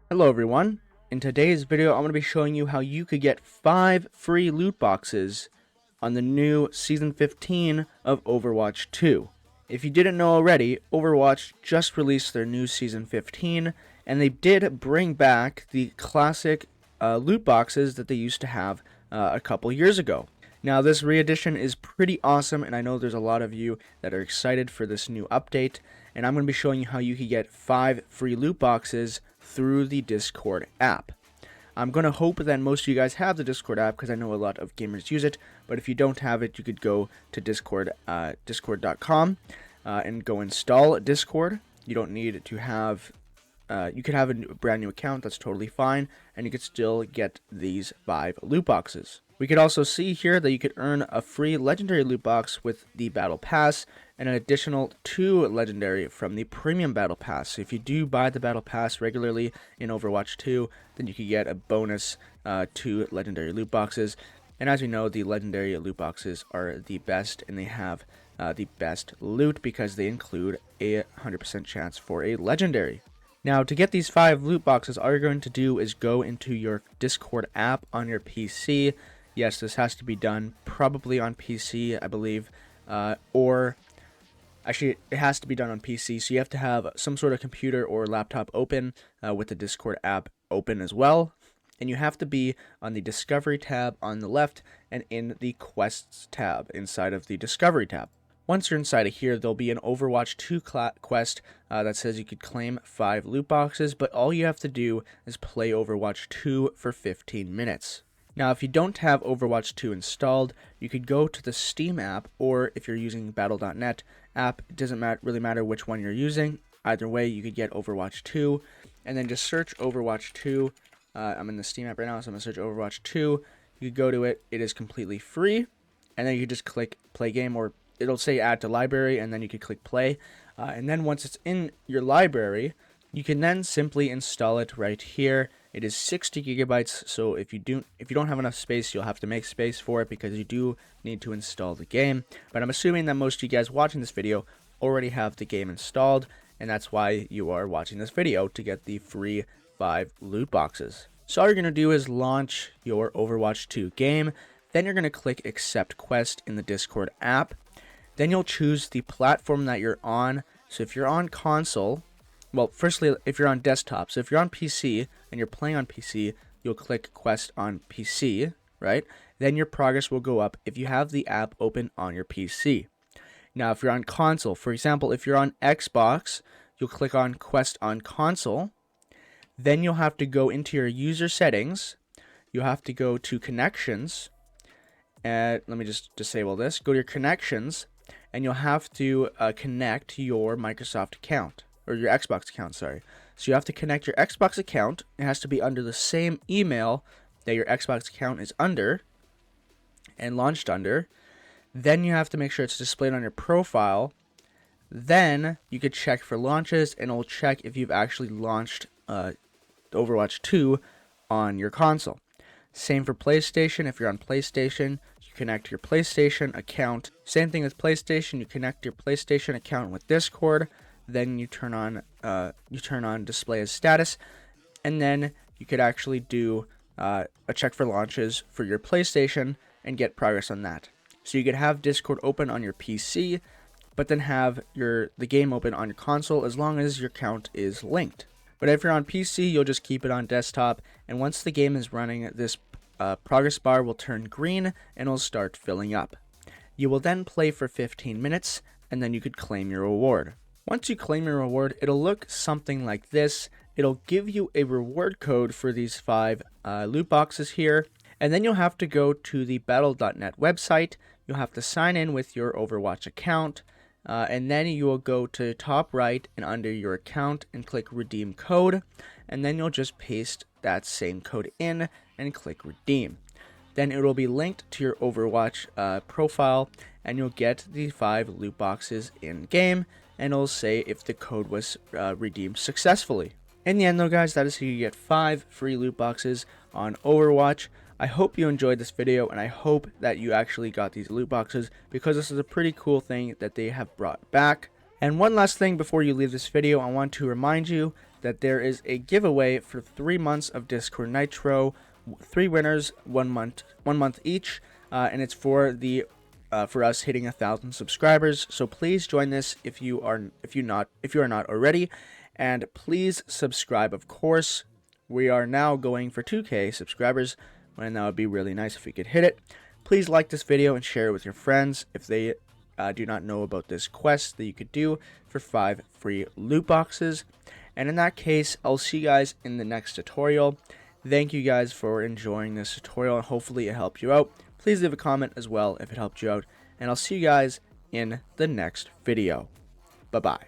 Hello everyone. In today's video, I'm going to be showing you how you could get 5 free loot boxes on the new Season 15 of Overwatch 2. If you didn't know already, Overwatch just released their new Season 15, and they did bring back the classic loot boxes that they used to have a couple years ago. Now, this re-edition is pretty awesome, and I know there's a lot of you that are excited for this new update, and I'm going to be showing you how you can get 5 free loot boxes through the Discord app. I'm going to hope that most of you guys have the Discord app because I know a lot of gamers use it, but if you don't have it, you could go to discord.com and go install Discord. You don't need to have, you could have a brand new account, that's totally fine, and you could still get these 5 loot boxes. We could also see here that you could earn a free legendary loot box with the battle pass and an additional 2 legendary from the premium battle pass. So if you do buy the battle pass regularly in Overwatch 2, then you could get a bonus 2 legendary loot boxes. And as you know, the legendary loot boxes are the best, and they have the best loot because they include a 100% chance for a legendary. Now, to get these 5 loot boxes, all you're going to do is go into your Discord app on your PC. Yes, this has to be done probably on PC, I believe, or actually it has to be done on PC, so you have to have some sort of computer or laptop open with the Discord app open as well, and you have to be on the Discovery tab on the left and in the Quests tab inside of the Discovery tab. Once you're inside of here, there'll be an Overwatch 2 quest that says you could claim 5 loot boxes, but all you have to do is play Overwatch 2 for 15 minutes. Now, if you don't have Overwatch 2 installed, you could go to the Steam app, or if you're using Battle.net app, it doesn't really matter which one you're using. Either way, you could get Overwatch 2, and then just search Overwatch 2. I'm in the Steam app right now, so I'm going to search Overwatch 2. You could go to it. It is completely free, and then you could just click Play Game, or it'll say Add to Library, and then you could click Play. And then once it's in your library, you can then simply install it right here. It is 60 gigabytes, so if you don't have enough space, you'll have to make space for it because you do need to install the game. But I'm assuming that most of you guys watching this video already have the game installed, and that's why you are watching this video, to get the free 5 loot boxes. So all you're going to do is launch your Overwatch 2 game, then you're going to click Accept Quest in the Discord app. Then you'll choose the platform that you're on. So if you're on console, well, firstly, if you're on desktop, so if you're on PC and you're playing on PC, you'll click Quest on PC, right? Then your progress will go up if you have the app open on your PC. Now, if you're on console, for example, if you're on Xbox, you'll click on Quest on console. Then you'll have to go into your user settings. You'll have to go to connections. And let me just disable this. Go to your connections, and you'll have to connect your Microsoft account. Or your Xbox account, sorry. So you have to connect your Xbox account. It has to be under the same email that your Xbox account is under and launched under. Then you have to make sure it's displayed on your profile. Then you could check for launches, and it'll check if you've actually launched Overwatch 2 on your console. Same for PlayStation. If you're on PlayStation, you connect your PlayStation account. Same thing with PlayStation. You connect your PlayStation account with Discord. Then you turn on display as status, and then you could actually do a check for launches for your PlayStation and get progress on that. So you could have Discord open on your PC, but then have the game open on your console as long as your account is linked. But if you're on PC, you'll just keep it on desktop, and once the game is running, this progress bar will turn green and it'll start filling up. You will then play for 15 minutes, and then you could claim your reward. Once you claim your reward, it'll look something like this. It'll give you a reward code for these 5 loot boxes here, and then you'll have to go to the Battle.net website. You'll have to sign in with your Overwatch account, and then you will go to top right and under your account and click Redeem Code, and then you'll just paste that same code in and click Redeem. Then it will be linked to your Overwatch profile, and you'll get the 5 loot boxes in game, and it'll say if the code was redeemed successfully. In the end though, guys, that is how you get 5 free loot boxes on Overwatch. I hope you enjoyed this video, and I hope that you actually got these loot boxes, because this is a pretty cool thing that they have brought back. And one last thing before you leave this video, I want to remind you that there is a giveaway for 3 months of Discord Nitro, 3 winners, 1 month each, and it's for us hitting 1,000 subscribers. So please join this if you are not already, and please subscribe. Of course, we are now going for 2K subscribers, and that would be really nice if we could hit it. Please like this video and share it with your friends if they do not know about this quest that you could do for 5 free loot boxes. And in that case, I'll see you guys in the next tutorial. Thank you guys for enjoying this tutorial, and hopefully it helped you out. Please leave a comment as well if it helped you out, and I'll see you guys in the next video. Bye-bye.